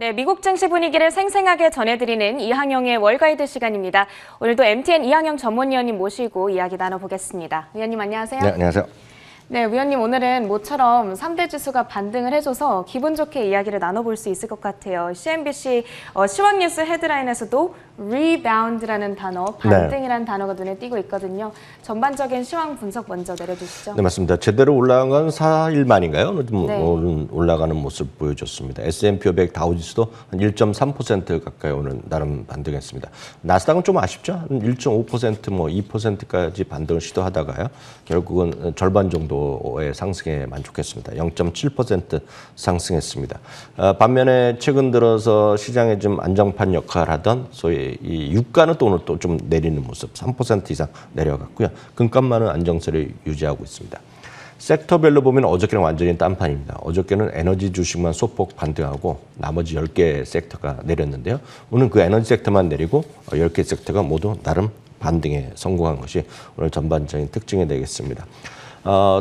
네, 미국 증시 분위기를 생생하게 전해드리는 이항영의 월가이드 시간입니다. 오늘도 MTN 이항영 전문위원님 모시고 이야기 나눠보겠습니다. 위원님 안녕하세요. 네, 안녕하세요. 네, 위원님 오늘은 모처럼 3대 지수가 반등을 해줘서 기분 좋게 이야기를 나눠볼 수 있을 것 같아요. CNBC 시황뉴스 헤드라인에서도 rebound라는 단어, 반등이라는 단어가 눈에 띄고 있거든요. 전반적인 시황 분석 먼저 내려주시죠. 네, 맞습니다. 제대로 올라간 건 4일 만인가요? 네. 오늘 올라가는 모습 보여줬습니다. S&P 500 다우지수도 한 1.3% 가까이 오늘 나름 반등했습니다. 나스닥은 좀 아쉽죠? 한 1.5% 2%까지 반등을 시도하다가요. 결국은 절반 정도의 상승에 만족했습니다. 0.7% 상승했습니다. 반면에 최근 들어서 시장에 좀 안정판 역할을 하던 소위 이 유가는 또 오늘 또 좀 내리는 모습, 3% 이상 내려갔고요. 금값만은 안정세를 유지하고 있습니다. 섹터별로 보면 어저께는 완전히 딴판입니다. 어저께는 에너지 주식만 소폭 반등하고 나머지 10개 섹터가 내렸는데요. 오늘 그 에너지 섹터만 내리고 10개 섹터가 모두 나름 반등에 성공한 것이 오늘 전반적인 특징이 되겠습니다.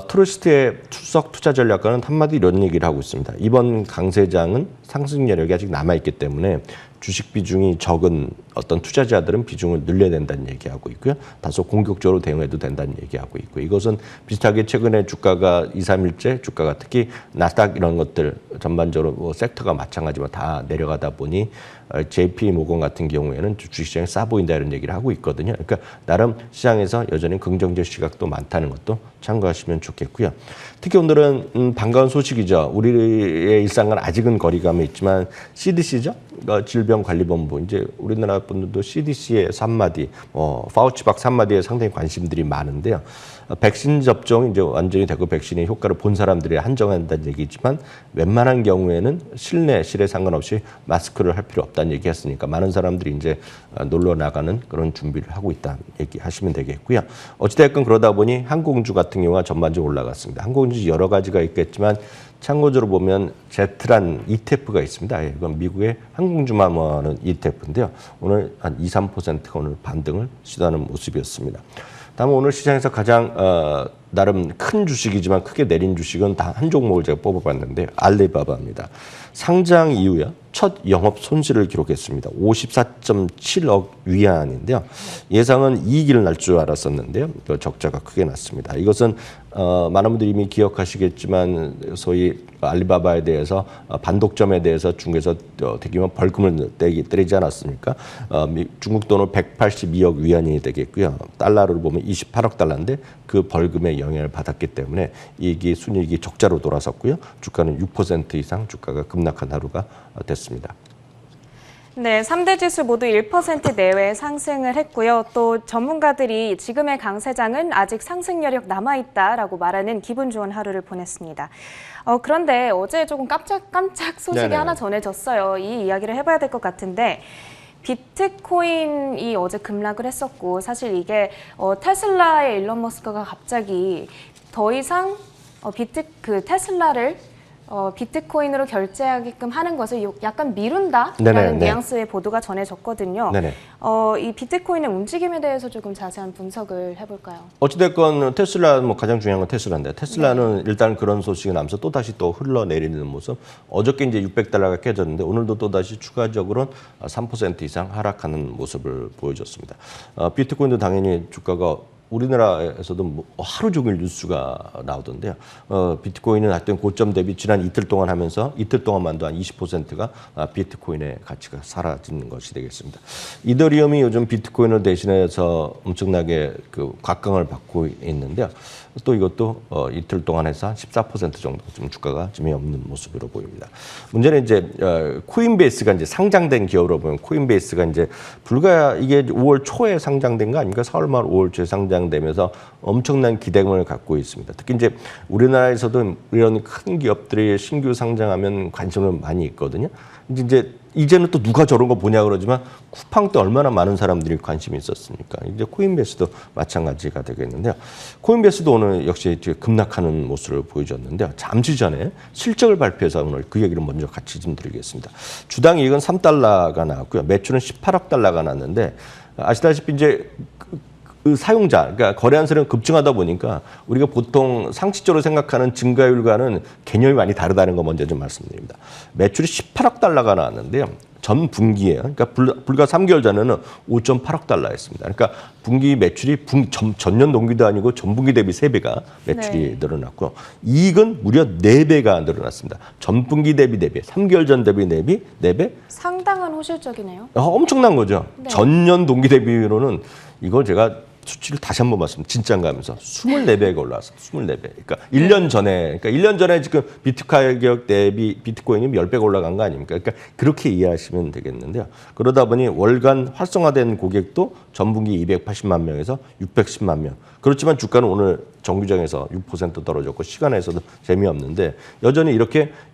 트러스트의 추석 투자 전략가는 한마디 이런 얘기를 하고 있습니다. 이번 강세장은 상승 여력이 아직 남아있기 때문에 주식 비중이 적은 어떤 투자자들은 비중을 늘려야 된다는 얘기하고 있고요. 다소 공격적으로 대응해도 된다는 얘기하고 있고, 이것은 비슷하게 최근에 주가가 2, 3일째 주가가 특히 나스닥 이런 것들 전반적으로 섹터가 마찬가지만 다 내려가다 보니 JP 모건 같은 경우에는 주식시장이 싸 보인다 이런 얘기를 하고 있거든요. 그러니까 나름 시장에서 여전히 긍정적 시각도 많다는 것도 참고하시면 좋겠고요. 특히 오늘은 반가운 소식이죠. 우리의 일상과는 아직은 거리감이 있지만 CDC죠. 질병관리본부, 이제 우리나라 분들도 CDC의 3마디, 파우치 박 3마디에 상당히 관심들이 많은데요. 백신 접종이 이제 완전히 되고 백신의 효과를 본 사람들이 한정한다는 얘기지만 웬만한 경우에는 실내 상관없이 마스크를 할 필요 없다는 얘기했으니까 많은 사람들이 이제 놀러 나가는 그런 준비를 하고 있다는 얘기하시면 되겠고요. 어찌됐건 그러다 보니 항공주 같은 경우가 전반적으로 올라갔습니다. 항공주 여러 가지가 있겠지만 참고적으로 보면 제트란 ETF가 있습니다. 이건 미국의 항공주만 모아놓은 ETF인데요. 오늘 한 2, 3%가 오늘 반등을 시도하는 모습이었습니다. 다음 오늘 시장에서 가장 나름 큰 주식이지만 크게 내린 주식은 다 한 종목을 제가 뽑아봤는데 알리바바입니다. 상장 이후에 첫 영업 손실을 기록했습니다. 54.7억 위안인데요. 예상은 이익을 날 줄 알았었는데요. 적자가 크게 났습니다. 이것은 많은 분들이 이미 기억하시겠지만 소위 알리바바에 대해서 반독점에 대해서 중국에서 대규모 벌금을 때리지 않았습니까? 중국 돈으로 182억 위안이 되겠고요. 달러로 보면 28억 달러인데 그 벌금의 영향을 받았기 때문에 이익이 순이익이 적자로 돌아섰고요. 주가는 6% 이상 주가가 급락한 하루가 됐습니다. 네, 3대 지수 모두 1% 내외 상승을 했고요. 또 전문가들이 지금의 강세장은 아직 상승 여력 남아있다라고 말하는 기분 좋은 하루를 보냈습니다. 그런데 어제 조금 깜짝 소식이 네네. 하나 전해졌어요. 이 이야기를 해봐야 될 것 같은데 비트코인이 어제 급락을 했었고 사실 이게 테슬라의 일론 머스크가 갑자기 더 이상 테슬라를 비트코인으로 결제하게끔 하는 것을 약간 미룬다라는 뉘앙스의 보도가 전해졌거든요. 이 비트코인의 움직임에 대해서 조금 자세한 분석을 해볼까요? 어찌됐건 테슬라 가장 중요한 건 테슬라인데 테슬라는 일단 그런 소식이 나면서 또다시 또 흘러내리는 모습. 어저께 이제 600달러가 깨졌는데 오늘도 또다시 추가적으로 3% 이상 하락하는 모습을 보여줬습니다. 비트코인도 당연히 주가가 우리나라에서도 하루 종일 뉴스가 나오던데요. 비트코인은 하여튼 고점 대비 지난 이틀 동안 하면서 이틀 동안만도 한 20%가 비트코인의 가치가 사라진 것이 되겠습니다. 이더리움이 요즘 비트코인을 대신해서 엄청나게 곽강을 받고 있는데요. 또 이것도 이틀 동안 해서 한 14% 정도 좀 주가가 좀 없는 모습으로 보입니다. 문제는 이제 코인베이스가 이제 상장된 기업으로 보면 코인베이스가 이제 불과 이게 5월 초에 상장된 거 아닙니까? 4월 말 5월 초에 상장되면서 엄청난 기대감을 갖고 있습니다. 특히 이제 우리나라에서도 이런 큰 기업들이 신규 상장하면 관심을 많이 있거든요. 이제는 또 누가 저런 거 보냐 그러지만 쿠팡 때 얼마나 많은 사람들이 관심이 있었습니까? 이제 코인베이스도 마찬가지가 되겠는데요. 코인베이스도 오늘 역시 급락하는 모습을 보여줬는데요. 잠시 전에 실적을 발표해서 오늘 그 얘기를 먼저 같이 좀 드리겠습니다. 주당 이익은 3달러가 나왔고요. 매출은 18억 달러가 났는데 아시다시피 이제 그 사용자, 그러니까 거래한 사람이 급증하다 보니까 우리가 보통 상식적으로 생각하는 증가율과는 개념이 많이 다르다는 거 먼저 좀 말씀드립니다. 매출이 18억 달러가 나왔는데요. 전 분기에, 그러니까 불과 3개월 전에는 5.8억 달러였습니다. 그러니까 분기 매출이 전년 동기도 아니고 전분기 대비 3배가 매출이 네. 늘어났고 이익은 무려 4배가 늘어났습니다. 전분기 대비 4배, 3개월 전 대비 4배? 상당한 호실적이네요. 엄청난 거죠. 네. 전년 동기 대비로는 이걸 제가 수치를 다시 한번 말씀드립니다. 진짜인가 하면서 24배가 올라왔어요. 24배. 그러니까 1년 전에, 그러니까 1년 전에 지금 가격 대비 비트코인이 10배가 올라간 거 아닙니까? 그러니까 그렇게 이해하시면 되겠는데요. 그러다 보니 월간 활성화된 고객도 전분기 280만 명에서 610만 명. 그렇지만 주가는 오늘 정규장에서 6% 떨어졌고 시간에서도 재미없는데 여전히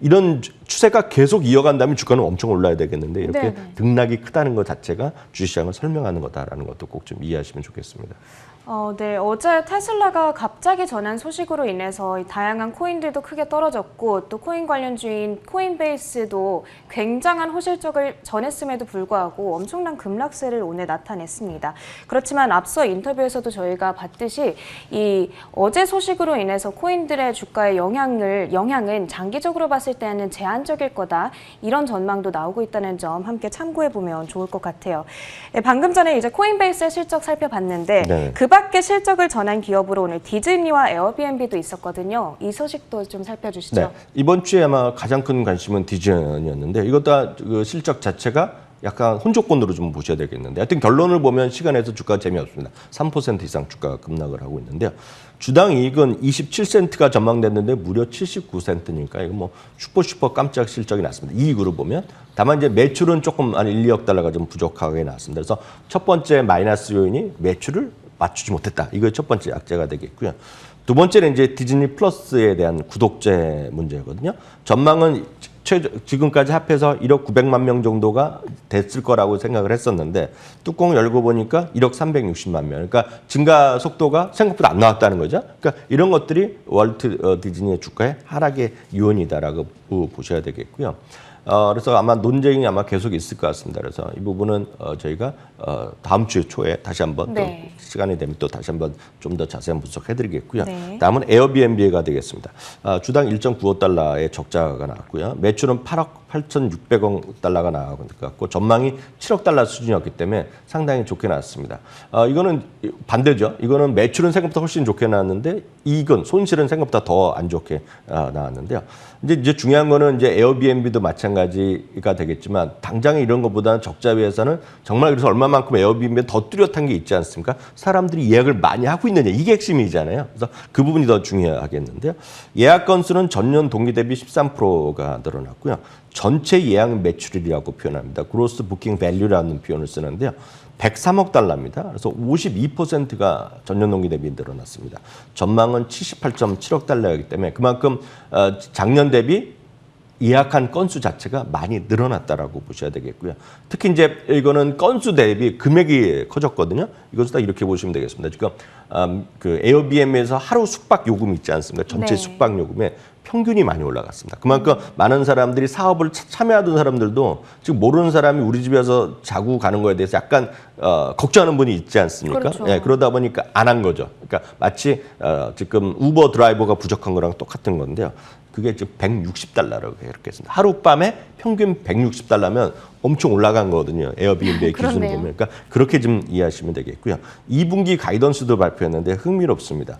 이런 추세가 계속 이어간다면 주가는 엄청 올라야 되겠는데 이렇게 네네. 등락이 크다는 것 자체가 주식시장을 설명하는 거다라는 것도 꼭 좀 이해하시면 좋겠습니다. 네, 어제 테슬라가 갑자기 전한 소식으로 인해서 이 다양한 코인들도 크게 떨어졌고 또 코인 관련주인 코인베이스도 굉장한 호실적을 전했음에도 불구하고 엄청난 급락세를 오늘 나타냈습니다. 그렇지만 앞서 인터뷰에서도 저희가 봤듯이 이 어제 소식으로 인해서 코인들의 주가의 영향은 장기적으로 봤을 때는 제한적일 거다. 이런 전망도 나오고 있다는 점 함께 참고해 보면 좋을 것 같아요. 네, 방금 전에 이제 코인베이스의 실적 살펴봤는데 네. 그 밖에 실적을 전한 기업으로 오늘 디즈니와 에어비앤비도 있었거든요. 이 소식도 좀 살펴주시죠. 네. 이번 주에 아마 가장 큰 관심은 디즈니였는데 이것도 그 실적 자체가 약간 혼조권으로 좀 보셔야 되겠는데 하여튼 결론을 보면 시간에서 주가가 재미없습니다. 3% 이상 주가가 급락을 하고 있는데요. 주당 이익은 27센트가 전망됐는데 무려 79센트니까 이거 뭐 슈퍼 깜짝 실적이 났습니다. 이익으로 보면. 다만 이제 매출은 조금 한 1, 2억 달러가 좀 부족하게 나왔습니다. 그래서 첫 번째 마이너스 요인이 매출을 맞추지 못했다. 이거 첫 번째 악재가 되겠고요. 두 번째는 이제 디즈니 플러스에 대한 구독자 문제거든요. 전망은 지금까지 합해서 1억 900만 명 정도가 됐을 거라고 생각을 했었는데 뚜껑을 열고 보니까 1억 360만 명. 그러니까 증가 속도가 생각보다 안 나왔다는 거죠. 그러니까 이런 것들이 월트 디즈니의 주가의 하락의 요인이다라고 보셔야 되겠고요. 그래서 아마 논쟁이 아마 계속 있을 것 같습니다. 그래서 이 부분은 저희가 다음 주 초에 다시 한번 네. 또 시간이 되면 또 다시 한번 좀 더 자세한 분석해드리겠고요. 네. 다음은 에어비앤비가 되겠습니다. 주당 1.95달러의 적자가 나왔고요. 매출은 8억 8,600억 달러가 나왔고 전망이 7억 달러 수준이었기 때문에 상당히 좋게 나왔습니다. 이거는 반대죠. 이거는 매출은 생각보다 훨씬 좋게 나왔는데 이익은 손실은 생각보다 더 안 좋게 나왔는데요. 이제 중요한 거는 이제 에어비앤비도 마찬가지가 되겠지만 당장에 이런 것보다는 적자 위해서는 정말 그래서 얼마만큼 에어비앤비가 더 뚜렷한 게 있지 않습니까? 사람들이 예약을 많이 하고 있느냐 이게 핵심이잖아요. 그래서 그 부분이 더 중요하겠는데요. 예약 건수는 전년 동기 대비 13%가 늘어났고요. 전체 예약 매출이라고 표현합니다. 그로스 부킹 밸류라는 표현을 쓰는데요. 103억 달러입니다. 그래서 52%가 전년 동기 대비 늘어났습니다. 전망은 78.7억 달러이기 때문에 그만큼 작년 대비 예약한 건수 자체가 많이 늘어났다라고 보셔야 되겠고요. 특히 이제 이거는 건수 대비 금액이 커졌거든요. 이것을 다 이렇게 보시면 되겠습니다. 지금 그 에어비앤비에서 하루 숙박 요금 있지 않습니까? 전체 네. 숙박 요금에 평균이 많이 올라갔습니다. 그만큼 많은 사람들이 사업을 참여하던 사람들도 지금 모르는 사람이 우리 집에서 자고 가는 거에 대해서 약간 걱정하는 분이 있지 않습니까? 그렇죠. 예, 그러다 보니까 안 한 거죠. 그러니까 마치 지금 우버 드라이버가 부족한 거랑 똑같은 건데요. 그게 지금 160달러라고 이렇게 했습니다. 하룻밤에 평균 160달러면 엄청 올라간 거거든요. 에어비앤비의 기준으로 그렇네요. 보면. 그러니까 그렇게 좀 이해하시면 되겠고요. 2분기 가이던스도 발표했는데 흥미롭습니다.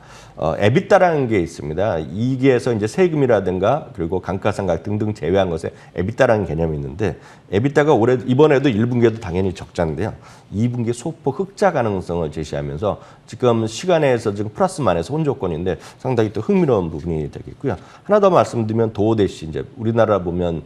에비타라는 게 있습니다. 이게에서 이제 세금이라든가 그리고 감가상각 등등 제외한 것에 에비타라는 개념이 있는데 에비타가 이번에도 1분기에도 당연히 적자인데요. 2분기 소폭 흑자 가능성을 제시하면서 지금 시간에서 지금 플러스 마이너스 혼조권인데 상당히 또 흥미로운 부분이 되겠고요. 하나 더 말씀드리면 도어대시 이제 우리나라 보면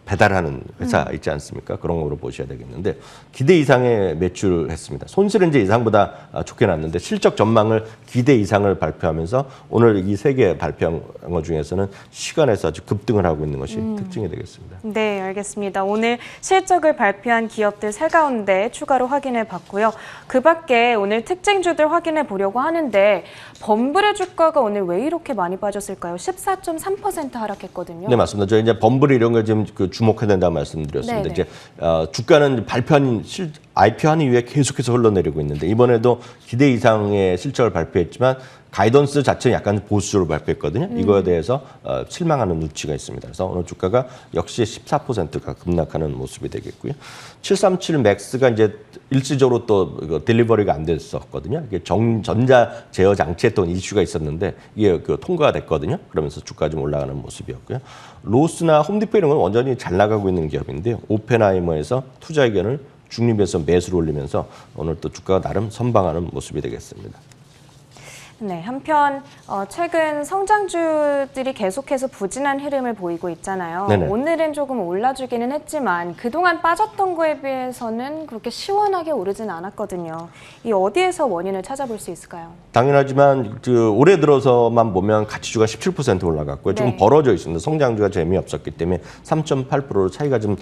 배달하는 회사 있지 않습니까? 그런 거로 보셔야 되겠는데 기대 이상의 매출을 했습니다. 손실은 이제 예상보다 좋게 났는데 실적 전망을 기대 이상을 발표하면서 오늘 이 세 개 발표한 것 중에서는 시간에서 아주 급등을 하고 있는 것이 특징이 되겠습니다. 네, 알겠습니다. 오늘 실적을 발표한 기업들 세 가운데 추가로 확인해 봤고요. 그 밖에 오늘 특징주들 확인해 보려고 하는데 범블의 주가가 오늘 왜 이렇게 많이 빠졌을까요? 14.3% 하락했거든요. 네, 맞습니다. 저희 이제 범블 이런 걸 지금 그 주목해야 된다고 말씀드렸습니다. 네네. 이제 주가는 발표한 IPO한 이후에 계속해서 흘러내리고 있는데 이번에도 기대 이상의 실적을 발표했지만 가이던스 자체는 약간 보수적으로 발표했거든요. 이거에 대해서 실망하는 눈치가 있습니다. 그래서 오늘 주가가 역시 14%가 급락하는 모습이 되겠고요. 737 맥스가 이제 일시적으로 또 딜리버리가 안 됐었거든요. 이게 전자 제어 장치에 또 이슈가 있었는데 이게 통과가 됐거든요. 그러면서 주가 좀 올라가는 모습이었고요. 로스나 홈디포 이런 건 완전히 잘 나가고 있는 기업인데요. 오펜하이머에서 투자 의견을 중립에서 매수를 올리면서 오늘 또 주가가 나름 선방하는 모습이 되겠습니다. 네, 한편 최근 성장주들이 계속해서 부진한 흐름을 보이고 있잖아요. 네네. 오늘은 조금 올라주기는 했지만 그동안 빠졌던 거에 비해서는 그렇게 시원하게 오르진 않았거든요. 이 어디에서 원인을 찾아볼 수 있을까요? 당연하지만 올해 들어서만 보면 가치주가 17% 올라갔고요. 좀 네. 벌어져 있습니다. 성장주가 재미없었기 때문에 3.8%로 차이가 좀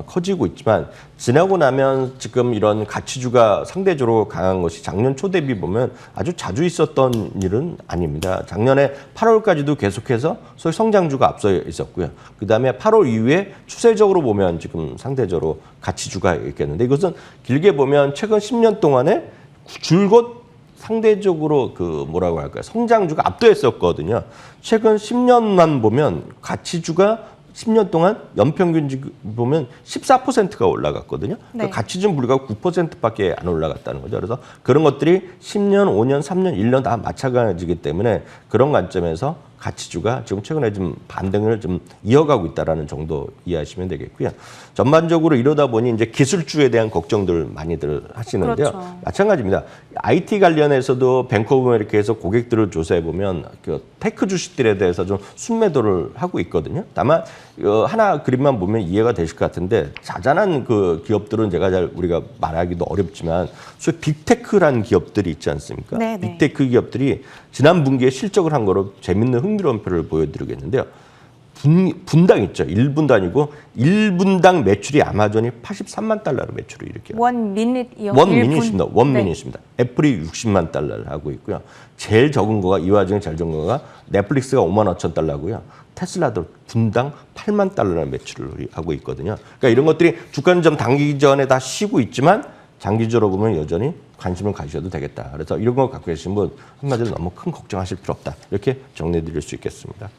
커지고 있지만 지나고 나면 지금 이런 가치주가 상대적으로 강한 것이 작년 초 대비 보면 아주 자주 있었던 일은 아닙니다. 작년에 8월까지도 계속해서 소위 성장주가 앞서 있었고요. 그다음에 8월 이후에 추세적으로 보면 지금 상대적으로 가치주가 있겠는데 이것은 길게 보면 최근 10년 동안에 줄곧 상대적으로 뭐라고 할까요? 성장주가 압도했었거든요. 최근 10년만 보면 가치주가 10년 동안 연평균 보면 14%가 올라갔거든요. 네. 그러니까 가치주는 불과 9%밖에 안 올라갔다는 거죠. 그래서 그런 것들이 10년, 5년, 3년, 1년 다 마찬가지이기 때문에 그런 관점에서 가치주가 지금 최근에 좀 반등을 좀 이어가고 있다라는 정도 이해하시면 되겠고요. 전반적으로 이러다 보니 이제 기술주에 대한 걱정들 많이들 하시는데요. 그렇죠. 마찬가지입니다. IT 관련해서도 뱅크 오브 아메리카에서 고객들을 조사해 보면 테크 주식들에 대해서 좀 순매도를 하고 있거든요. 다만 하나 그림만 보면 이해가 되실 것 같은데 자잘한 기업들은 제가 잘 우리가 말하기도 어렵지만 소위 빅테크라는 기업들이 있지 않습니까? 네네. 빅테크 기업들이 지난 분기에 실적을 한 거로 재밌는 흥미로운 표를 보여드리겠는데요. 분당 있죠. 1분단이고 1분당 매출이 아마존이 83만 달러로 매출을 일으켜요. 원 미닛이요? 원미닛입니다. 네. 원미닛입니다. 애플이 60만 달러를 하고 있고요. 제일 적은 거가 이 와중에 제일 적은 거가 넷플릭스가 5만 5천 달러고요. 테슬라도 분당 8만 달러라는 매출을 하고 있거든요. 그러니까 이런 것들이 주가는 좀 단기전에 다 쉬고 있지만 장기적으로 보면 여전히 관심을 가지셔도 되겠다. 그래서 이런 거 갖고 계신 분 한마디로 너무 큰 걱정하실 필요 없다. 이렇게 정리해 드릴 수 있겠습니다.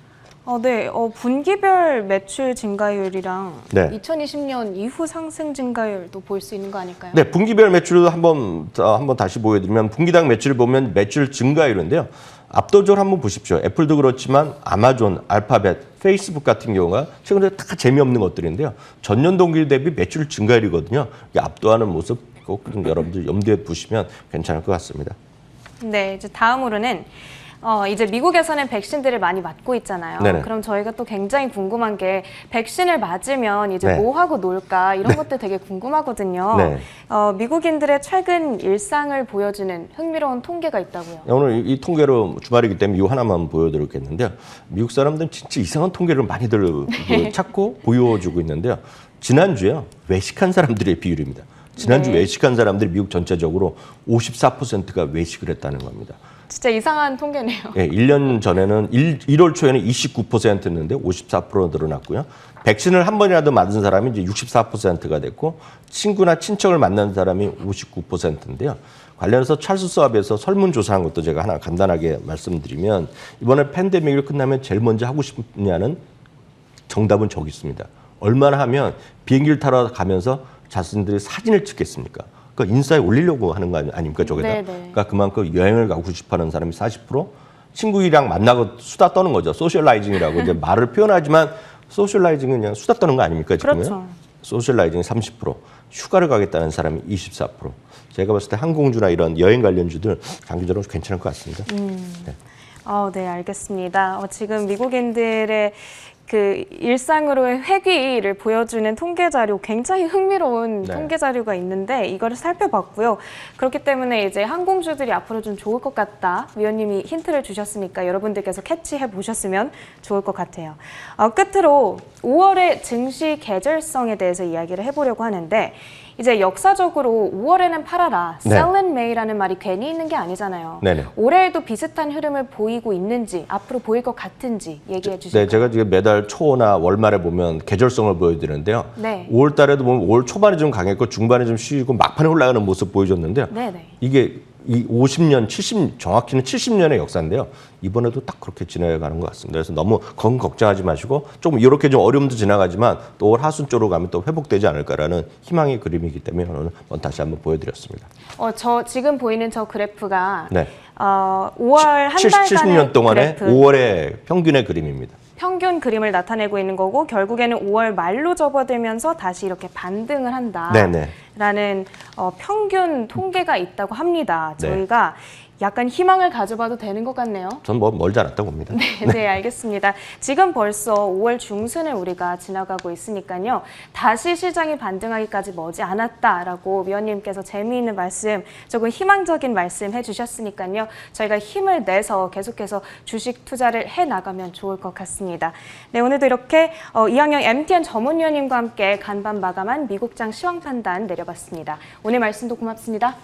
네, 분기별 매출 증가율이랑 네. 2020년 이후 상승 증가율도 볼 수 있는 거 아닐까요? 네, 분기별 매출도 한번 다시 보여드리면 분기당 매출을 보면 매출 증가율인데요. 압도적으로 한번 보십시오. 애플도 그렇지만 아마존, 알파벳, 페이스북 같은 경우가 최근에 다 재미없는 것들인데요. 전년 동기 대비 매출 증가율이거든요. 이게 압도하는 모습 꼭 여러분들 염두에 두시면 괜찮을 것 같습니다. 네, 이제 다음으로는 이제 미국에서는 백신들을 많이 맞고 있잖아요. 네네. 그럼 저희가 또 굉장히 궁금한 게 백신을 맞으면 이제 네. 뭐 하고 놀까 이런 것들 되게 궁금하거든요. 네. 미국인들의 최근 일상을 보여주는 흥미로운 통계가 있다고요. 오늘 이 통계로 주말이기 때문에 이거 하나만 보여드리겠는데요. 미국 사람들은 진짜 이상한 통계를 많이들 찾고 보여주고 있는데요. 지난주에요. 외식한 사람들의 비율입니다. 지난주 네. 외식한 사람들이 미국 전체적으로 54%가 외식을 했다는 겁니다. 진짜 이상한 통계네요. 예, 1년 전에는 1월 초에는 29%였는데 54% 늘어났고요. 백신을 한 번이라도 맞은 사람이 이제 64%가 됐고 친구나 친척을 만난 사람이 59%인데요. 관련해서 찰스 수업에서 설문조사한 것도 제가 하나 간단하게 말씀드리면 이번에 팬데믹을 끝나면 제일 먼저 하고 싶냐는 정답은 저기 있습니다. 얼마나 하면 비행기를 타러 가면서 자신들이 사진을 찍겠습니까? 그러니까 인스타에 올리려고 하는 거 아닙니까, 저게다? 네네. 그러니까 그만큼 여행을 가고 싶어하는 사람이 40%, 친구들이랑 만나고 수다 떠는 거죠. 소셜라이징이라고 이제 말을 표현하지만 소셜라이징은 그냥 수다 떠는 거 아닙니까, 지금은? 그렇죠. 소셜라이징이 30%, 휴가를 가겠다는 사람이 24%. 제가 봤을 때 항공주나 이런 여행 관련주들 장기적으로 괜찮을 것 같습니다. 네. 네, 알겠습니다. 지금 미국인들의 그 일상으로의 회귀를 보여주는 통계 자료, 굉장히 흥미로운 네. 통계 자료가 있는데 이거를 살펴봤고요. 그렇기 때문에 이제 항공주들이 앞으로 좀 좋을 것 같다. 위원님이 힌트를 주셨으니까 여러분들께서 캐치해 보셨으면 좋을 것 같아요. 끝으로 5월의 증시 계절성에 대해서 이야기를 해보려고 하는데 이제 역사적으로 5월에는 팔아라, 네. sell in May라는 말이 괜히 있는 게 아니잖아요. 네네. 올해에도 비슷한 흐름을 보이고 있는지, 앞으로 보일 것 같은지 얘기해 주실까요? 네, 제가 지금 매달 초나 월말에 보면 계절성을 보여드리는데요. 네. 5월 달에도 보면 올 초반에 좀 강했고 중반에 좀 쉬고 막판에 올라가는 모습 보여줬는데요. 네네. 이게 이 50년, 70, 정확히는 70년의 역사인데요. 이번에도 딱 그렇게 지나가는 것 같습니다. 그래서 너무 걱정하지 마시고 조금 이렇게 좀 어려움도 지나가지만 또 올 하순 쪽으로 가면 또 회복되지 않을까라는 희망의 그림이기 때문에 오늘 다시 한번 보여드렸습니다. 저 지금 보이는 저 그래프가 네. 5월 한 달간의 70년 동안의 그래프. 5월의 평균의 그림입니다. 평균 그림을 나타내고 있는 거고 결국에는 5월 말로 접어들면서 다시 이렇게 반등을 네네. 한다라는 평균 통계가 있다고 합니다. 네. 저희가 약간 희망을 가져봐도 되는 것 같네요. 전 뭐 멀지 않았다고 봅니다. 네, 알겠습니다. 지금 벌써 5월 중순을 우리가 지나가고 있으니까요. 다시 시장이 반등하기까지 머지 않았다라고 위원님께서 재미있는 말씀, 조금 희망적인 말씀 해주셨으니까요. 저희가 힘을 내서 계속해서 주식 투자를 해나가면 좋을 것 같습니다. 네, 오늘도 이렇게 이항영 MTN 전문위원님과 함께 간밤 마감한 미국장 시황 판단 내려봤습니다. 오늘 말씀도 고맙습니다.